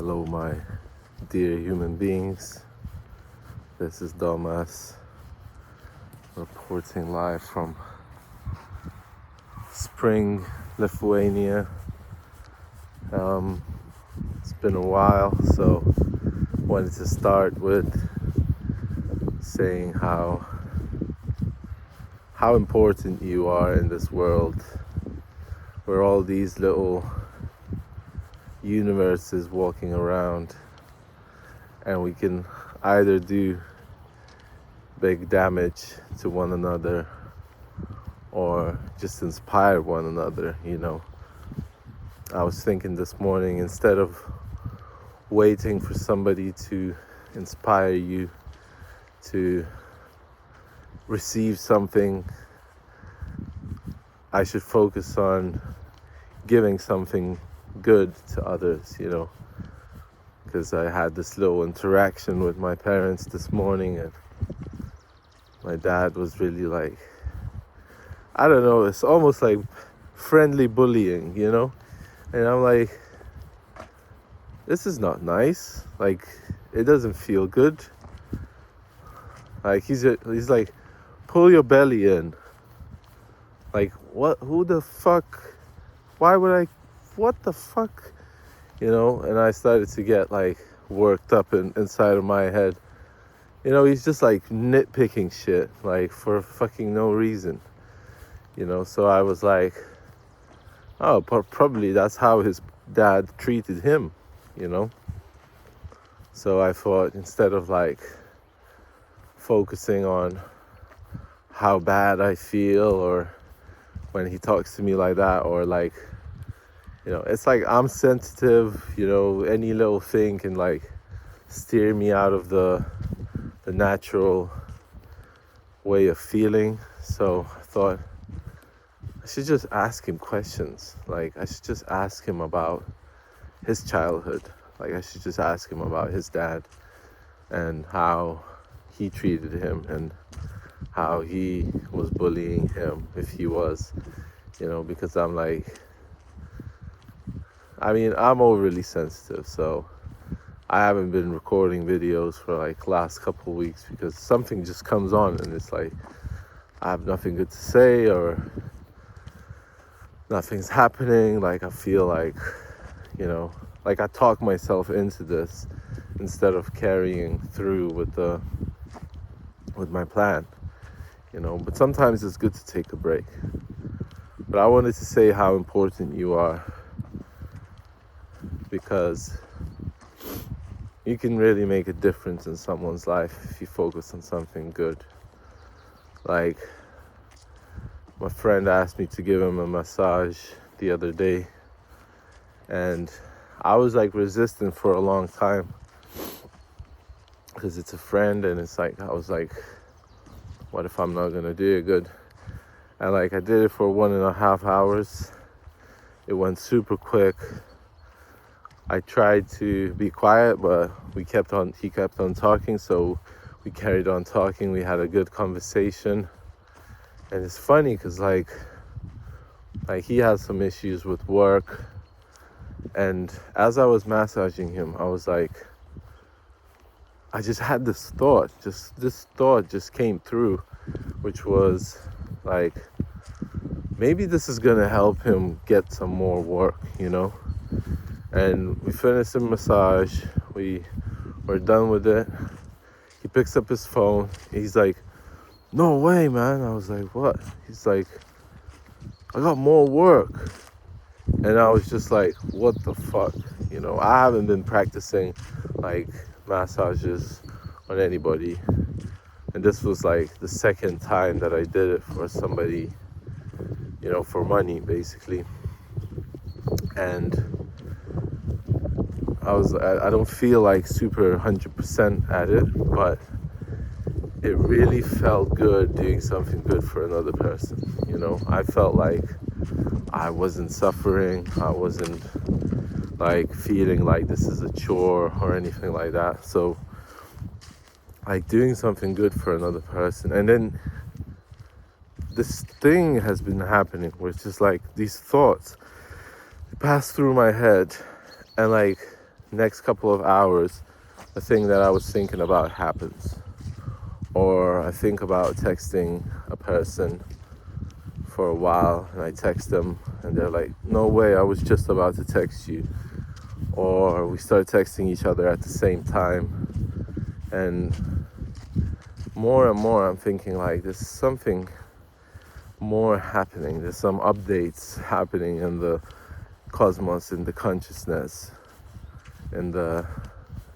Hello, my dear human beings. This is Domas reporting live from Spring, Lithuania. It's been a while, so wanted to start with saying how important you are in this world. We're all these little universes walking around, and we can either do big damage to one another or just inspire one another. I was thinking this morning, instead of waiting for somebody to inspire you to receive something, I should focus on giving something good to others, because I had this little interaction with my parents this morning, and my dad was really like, I don't know, it's almost like friendly bullying, and I'm like, this is not nice. Like, it doesn't feel good. Like, he's like, pull your belly in. Like, what? Who the fuck? Why would I? What the fuck? And I started to get like worked up inside of my head. He's just like nitpicking shit, like for fucking no reason. So I was like, oh, probably that's how his dad treated him, So I thought, instead of like focusing on how bad I feel, or when he talks to me like that, or like, it's like I'm sensitive, any little thing can like steer me out of the natural way of feeling. So I thought I should just ask him questions. Like, I should just ask him about his childhood. Like, I should just ask him about his dad and how he treated him and how he was bullying him, if he was, because I'm like, I'm overly sensitive, so I haven't been recording videos for like last couple of weeks because something just comes on and it's like I have nothing good to say, or nothing's happening. Like, I feel like, like I talk myself into this instead of carrying through with my plan, but sometimes it's good to take a break. But I wanted to say how important you are, because you can really make a difference in someone's life if you focus on something good. Like, my friend asked me to give him a massage the other day, and I was like resistant for a long time because it's a friend, and it's like, I was like, what if I'm not gonna do it good? And like, I did it for 1.5 hours. It went super quick. I tried to be quiet, but he kept on talking, so we carried on talking. We had a good conversation. And it's funny because like he has some issues with work, and as I was massaging him, I was like, I just had this thought just came through, which was like, maybe this is gonna help him get some more work, And we finished the massage, we're done with it. He picks up his phone, he's like, no way, man. I was like, what? He's like, I got more work. And I was just like, what the fuck? I haven't been practicing like massages on anybody. And this was like the second time that I did it for somebody, for money, basically. And I don't feel like super 100% at it, but it really felt good doing something good for another person. I felt like I wasn't suffering. I wasn't like feeling like this is a chore or anything like that. So like doing something good for another person. And then this thing has been happening where it's just like these thoughts pass through my head, and like next couple of hours, the thing that I was thinking about happens. Or I think about texting a person for a while, and I text them and they're like, no way, I was just about to text you. Or we start texting each other at the same time, and more and more I'm thinking like there's something more happening. There's some updates happening in the cosmos, in the consciousness, in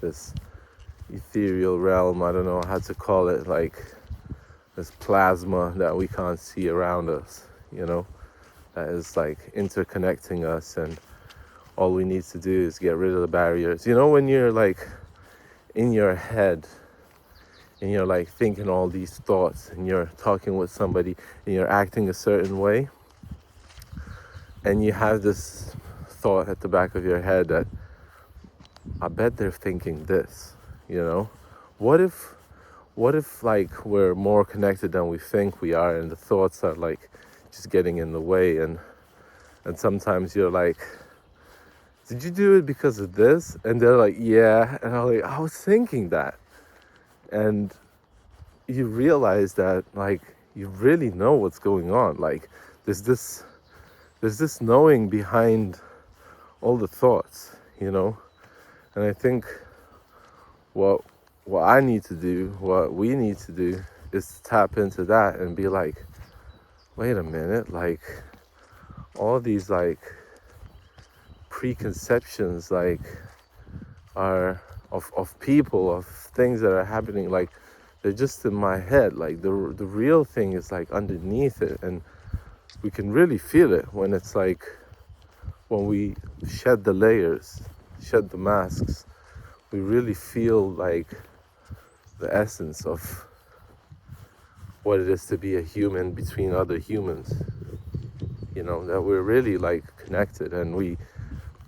this ethereal realm. I don't know how to call it, like this plasma that we can't see around us, that is like interconnecting us, and all we need to do is get rid of the barriers. When you're like in your head and you're like thinking all these thoughts and you're talking with somebody and you're acting a certain way, and you have this thought at the back of your head that I bet they're thinking this, what if like we're more connected than we think we are, and the thoughts are like just getting in the way, and sometimes you're like, did you do it because of this? And they're like, yeah. And I'm like, I was thinking that. And you realize that like you really know what's going on. Like there's this knowing behind all the thoughts, And I think what I need to do, what we need to do, is to tap into that and be like, wait a minute, like all these like preconceptions like are of people, of things that are happening, like they're just in my head. Like the real thing is like underneath it, and we can really feel it when it's like when we shed the layers, shed the masks, we really feel like the essence of what it is to be a human between other humans, that we're really like connected, and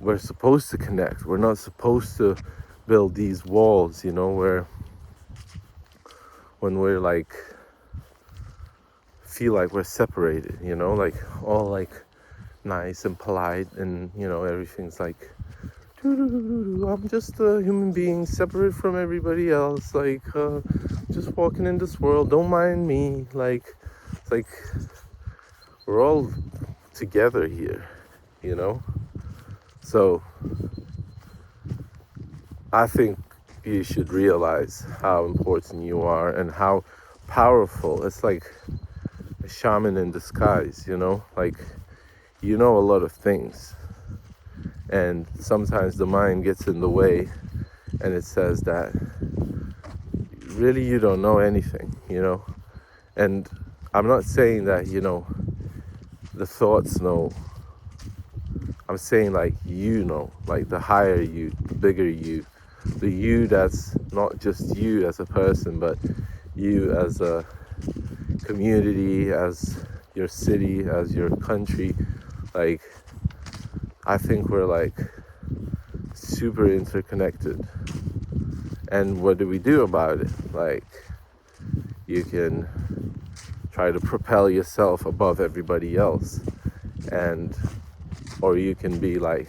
we're supposed to connect. We're not supposed to build these walls, where when we're like feel like we're separated, like all like nice and polite, and everything's like I'm just a human being separate from everybody else, like just walking in this world, don't mind me. Like it's like we're all together here, so I think you should realize how important you are and how powerful. It's like a shaman in disguise, like a lot of things, and sometimes the mind gets in the way and it says that really you don't know anything, and I'm not saying that the thoughts know. I'm saying like like the higher you, the bigger you, the you that's not just you as a person, but you as a community, as your city, as your country. Like I think we're like super interconnected. And what do we do about it? Like you can try to propel yourself above everybody else, or you can be like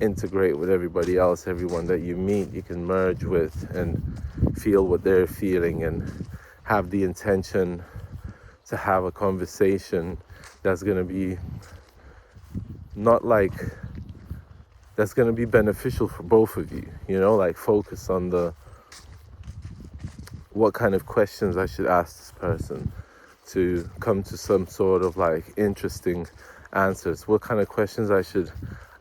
integrate with everybody else. Everyone that you meet, you can merge with and feel what they're feeling, and have the intention to have a conversation that's going to be not like that's going to be beneficial for both of you, like focus on what kind of questions I should ask this person to come to some sort of like interesting answers, what kind of questions I should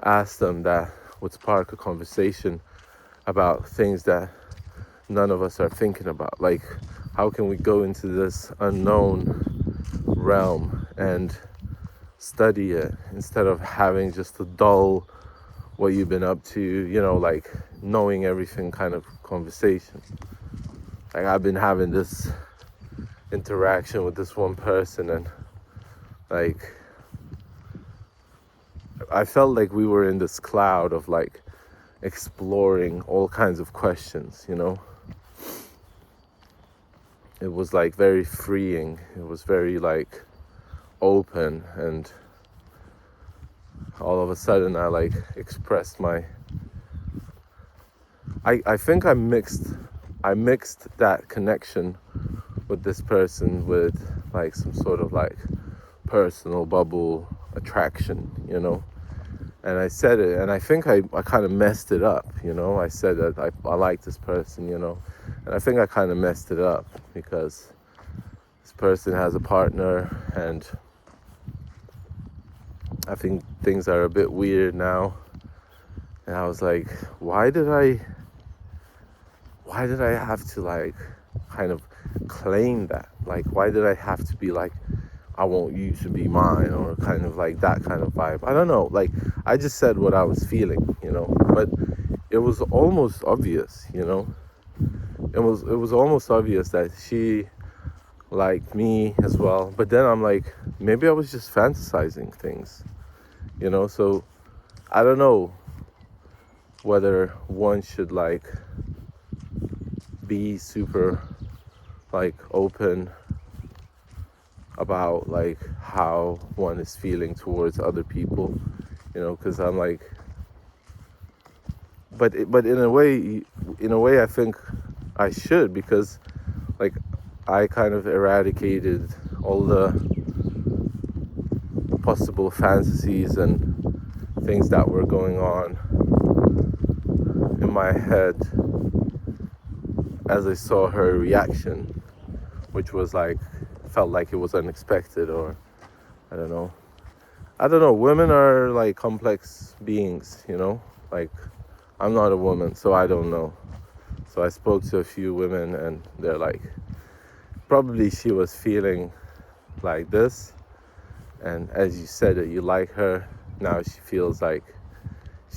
ask them that would spark a conversation about things that none of us are thinking about. Like how can we go into this unknown realm and study it instead of having just a dull what you've been up to, like knowing everything kind of conversation. Like I've been having this interaction with this one person, and like I felt like we were in this cloud of like exploring all kinds of questions, It was like very freeing. It was very like open, and all of a sudden I like expressed my I think I mixed that connection with this person with like some sort of like personal bubble attraction, you know. And I said it, and I think I kind of messed it up, you know. I said that I like this person, you know, and I think I kind of messed it up because this person has a partner, and I think things are a bit weird now. And I was like, why did I have to like kind of claim that? Like, why did I have to be like, I want you to be mine, or kind of like that kind of vibe? I don't know. Like, I just said what I was feeling, you know, but it was almost obvious, you know. It was almost obvious that she liked me as well. But then I'm like, maybe I was just fantasizing things, you know. So I don't know whether one should like be super like open about like how one is feeling towards other people, you know, because I'm like, but in a way I think I should, because like I kind of eradicated all the possible fantasies and things that were going on in my head as I saw her reaction, which was like, felt like it was unexpected, or I don't know. Women are like complex beings, you know. Like, I'm not a woman, so I don't know. So I spoke to a few women, and they're like, probably she was feeling like this, and as you said that you like her, now she feels like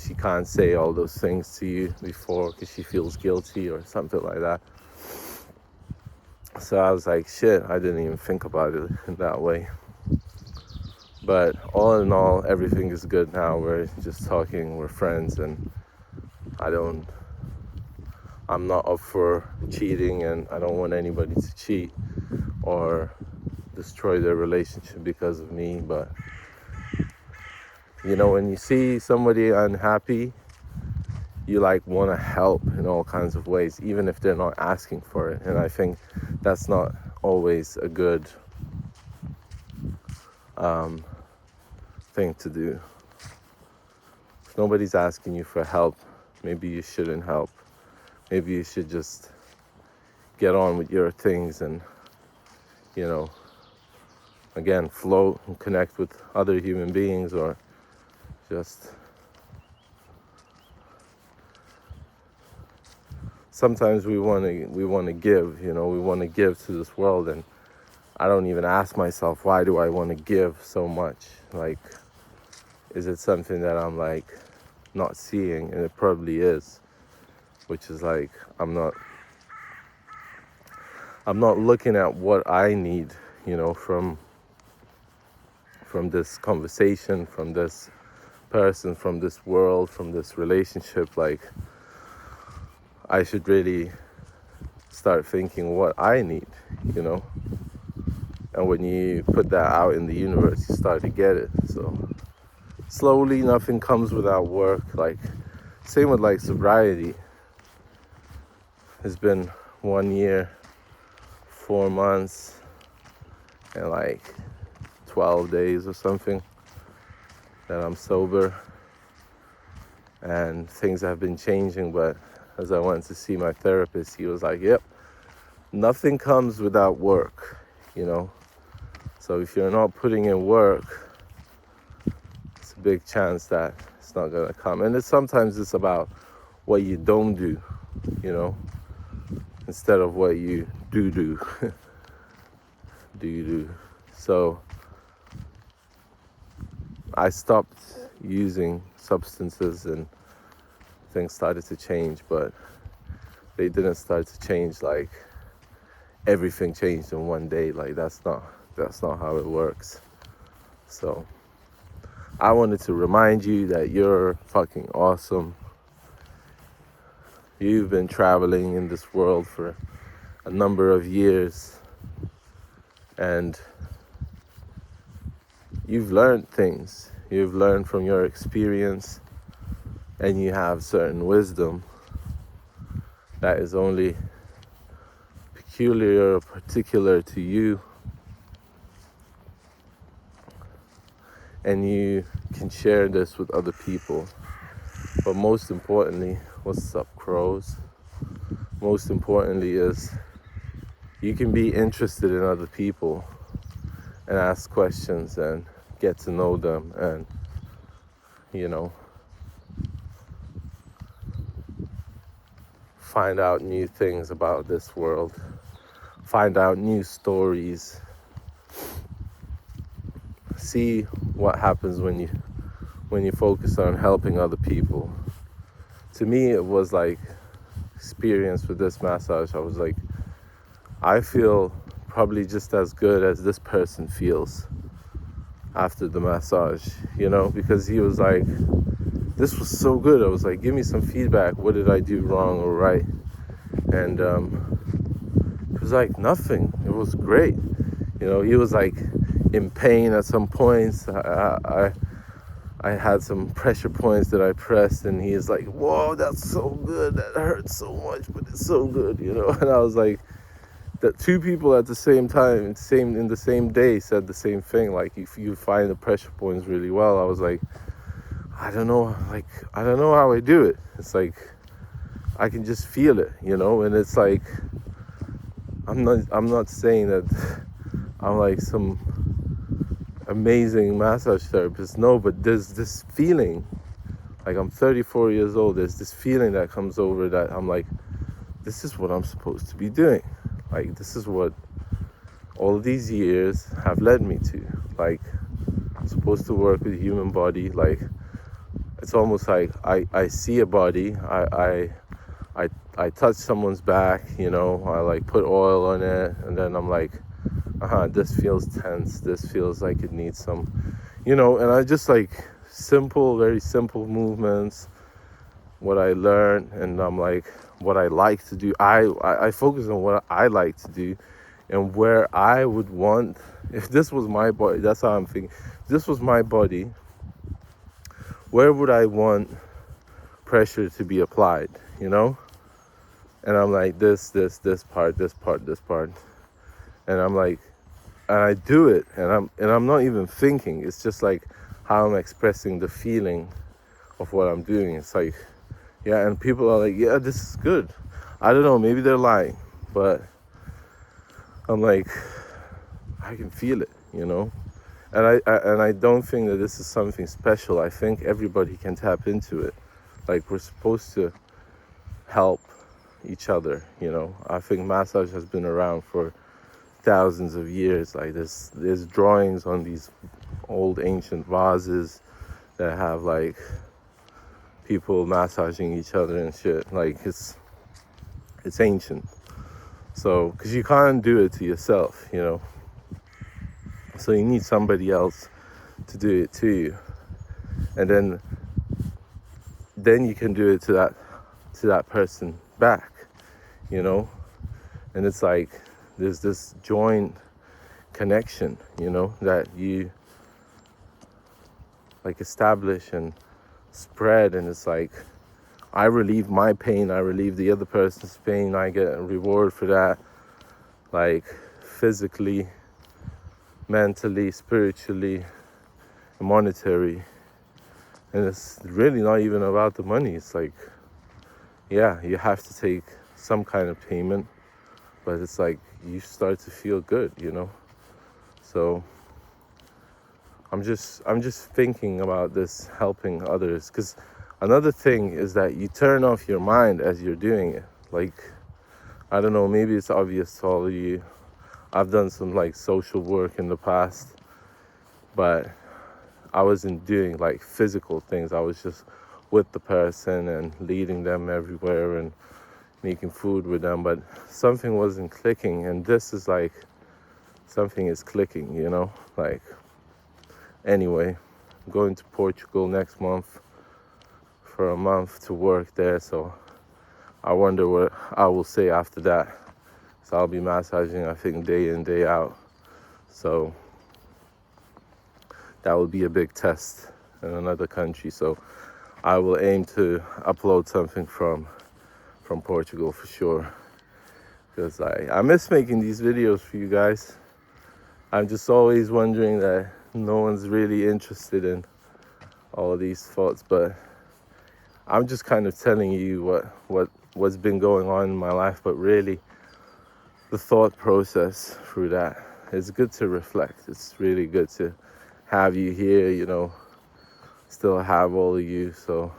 she can't say all those things to you before because she feels guilty or something like that. So I was like, shit, I didn't even think about it in that way. But all in all, everything is good now. We're just talking, we're friends, and I'm not up for cheating, and I don't want anybody to cheat or destroy their relationship because of me. But, you know, when you see somebody unhappy, you like want to help in all kinds of ways, even if they're not asking for it. And I think that's not always a good thing to do. If nobody's asking you for help, maybe you shouldn't help. Maybe you should just get on with your things and, you know, again, float and connect with other human beings, or just sometimes we want to give, you know, we want to give to this world, and I don't even ask myself, why do I want to give so much? Like, is it something that I'm like not seeing? And it probably is, which is like, I'm not looking at what I need, you know, from this conversation, from this person, from this world, from this relationship. Like, I should really start thinking what I need, you know. And when you put that out in the universe, you start to get it. So slowly, nothing comes without work. Like, same with like sobriety. It's been 1 year, 4 months, and like 12 days or something that I'm sober, and things have been changing. But as I went to see my therapist, he was like, yep, nothing comes without work, you know. So if you're not putting in work, it's a big chance that it's not gonna come. And sometimes it's about what you don't do, you know, instead of what you do. So I stopped using substances, and things started to change, but they didn't start to change like everything changed in one day. Like, that's not how it works. So I wanted to remind you that you're fucking awesome. You've been traveling in this world for a number of years, and you've learned things. You've learned from your experience, and you have certain wisdom. that is only peculiar or particular to you, and you can share this with other people. But most importantly, what's up, crows? Most importantly is you can be interested in other people and ask questions and get to know them, and find out new things about this world, find out new stories, see what happens when you focus on helping other people. To me, it was like experience with this massage. I was like, I feel probably just as good as this person feels after the massage, because he was like, this was so good. I was like, give me some feedback. What did I do wrong or right? And it was like nothing. It was great. He was like in pain at some points. I had some pressure points that I pressed, and he's like, whoa, that's so good. That hurts so much, but it's so good, And I was like, that two people at the same time, in the same day, said the same thing. Like, if you find the pressure points really well, I was like, I don't know how I do it. It's like, I can just feel it, and it's like, I'm not saying that I'm like some amazing massage therapist, no, but there's this feeling, like, I'm 34 years old, there's this feeling that comes over that I'm like, this is what I'm supposed to be doing. Like, this is what all of these years have led me to. Like, I'm supposed to work with the human body. Like, it's almost like I see a body, I touch someone's back, I like put oil on it, and then I'm like, this feels tense, this feels like it needs some, and I just like very simple movements, what I learned, and I'm like, what I like to do. I focus on what I like to do, and where I would want, if this was my body, that's how I'm thinking, if this was my body, where would I want pressure to be applied, And I'm like, this part, and I'm like, and I do it, and I'm not even thinking. It's just like how I'm expressing the feeling of what I'm doing. It's like, yeah, and people are like, yeah, this is good. I don't know, maybe they're lying, but I'm like, I can feel it, And I don't think that this is something special. I think everybody can tap into it. Like, we're supposed to help each other, I think massage has been around for thousands of years. Like, there's drawings on these old ancient vases that have like people massaging each other and shit. Like, it's ancient. So, because you can't do it to yourself, so you need somebody else to do it to you, and then you can do it to that person back, and it's like there's this joint connection, that you like establish and spread, and it's like, I relieve my pain, I relieve the other person's pain, I get a reward for that, like physically, mentally, spiritually, monetary. And it's really not even about the money. It's like, yeah, you have to take some kind of payment, but it's like you start to feel good, So I'm just thinking about this, helping others, because another thing is that you turn off your mind as you're doing it. Like, I don't know, maybe it's obvious to all of you. I've done some like social work in the past, but I wasn't doing like physical things. I was just with the person and leading them everywhere and making food with them, but something wasn't clicking, and this is like, something is clicking, like, anyway, I'm going to Portugal next month for a month to work there, so I wonder what I will say after that. So I'll be massaging, I think, day in, day out. So that will be a big test in another country. So I will aim to upload something from from Portugal for sure. Because I miss making these videos for you guys. I'm just always wondering that no one's really interested in all of these thoughts, but I'm just kind of telling you what's been going on in my life, but really the thought process through that. It's good to reflect. It's really good to have you here, you know, still have all of you. So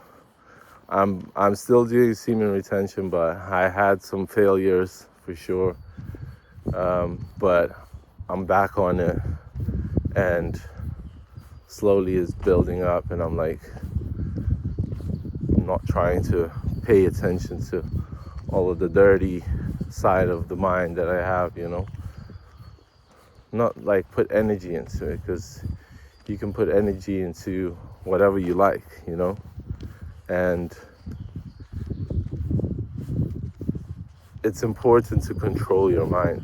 I'm still doing semen retention, but I had some failures for sure. But I'm back on it, and slowly it's building up, and I'm like not trying to pay attention to all of the dirty side of the mind that I have, you know. Not like put energy into it, because you can put energy into whatever you like, you know. And it's important to control your mind.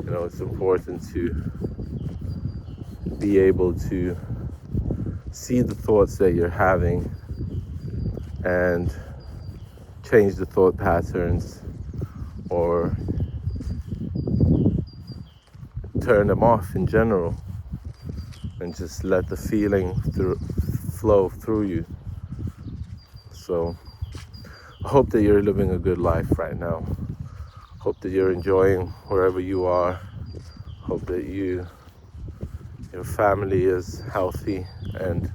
You know, it's important to be able to see the thoughts that you're having and change the thought patterns, or turn them off in general, and just let the feeling flow through you. So I hope that you're living a good life right now. Hope that you're enjoying wherever you are. Hope that your family is healthy and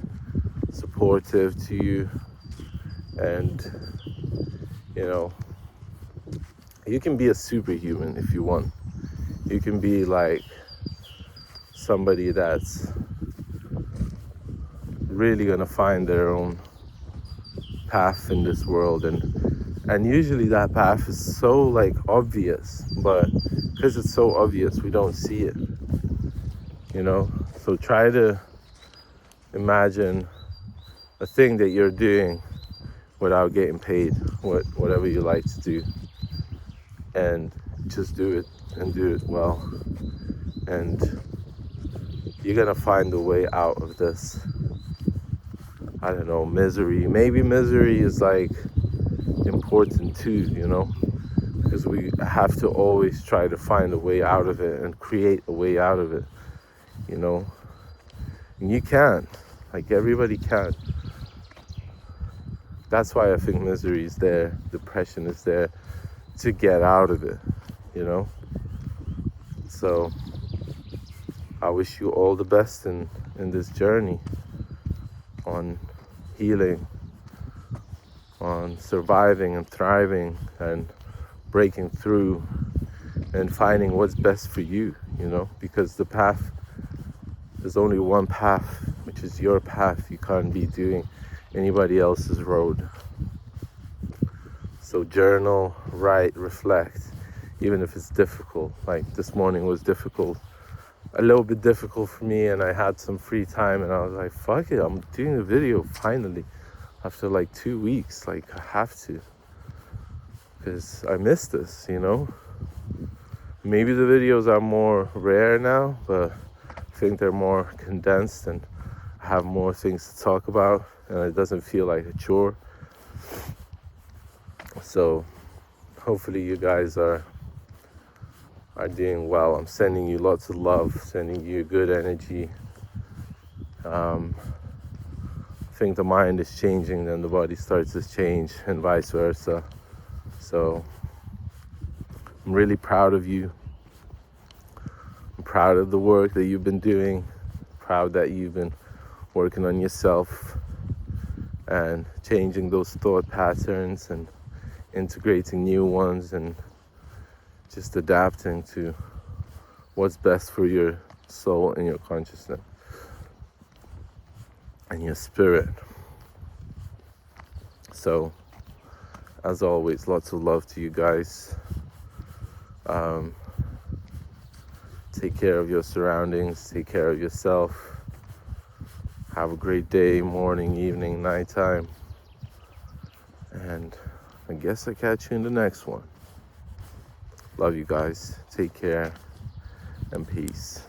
supportive to you. And, you know, you can be a superhuman if you want. You can be like somebody that's really gonna find their own path in this world, and usually that path is so like obvious, but because it's so obvious we don't see it, you know. So try to imagine a thing that you're doing without getting paid, whatever you like to do, and just do it, and do it well, and you're gonna find a way out of this, I don't know, misery. Maybe misery is like important too, you know, because we have to always try to find a way out of it and create a way out of it, you know. And you can, like everybody can. That's why I think misery is there, depression is there, to get out of it, you know. So I wish you all the best in this journey on healing, on surviving and thriving and breaking through and finding what's best for you, you know, because the path, there's only one path, which is your path. You can't be doing anybody else's road. So journal, write, reflect, even if it's difficult. Like this morning was difficult, a little bit difficult for me, and I had some free time, and I was like, fuck it, I'm doing a video finally after like 2 weeks. Like I have to, because I missed this, you know. Maybe the videos are more rare now, but I think they're more condensed and I have more things to talk about, and it doesn't feel like a chore. So hopefully you guys are doing well. I'm sending you lots of love, sending you good energy. I think the mind is changing, then the body starts to change, and vice versa. So I'm really proud of you. I'm proud of the work that you've been doing. Proud that you've been working on yourself and changing those thought patterns and integrating new ones, and just adapting to what's best for your soul and your consciousness and your spirit. So, as always, lots of love to you guys. Take care of your surroundings, take care of yourself. Have a great day, morning, evening, nighttime. And I guess I'll catch you in the next one. Love you guys. Take care and peace.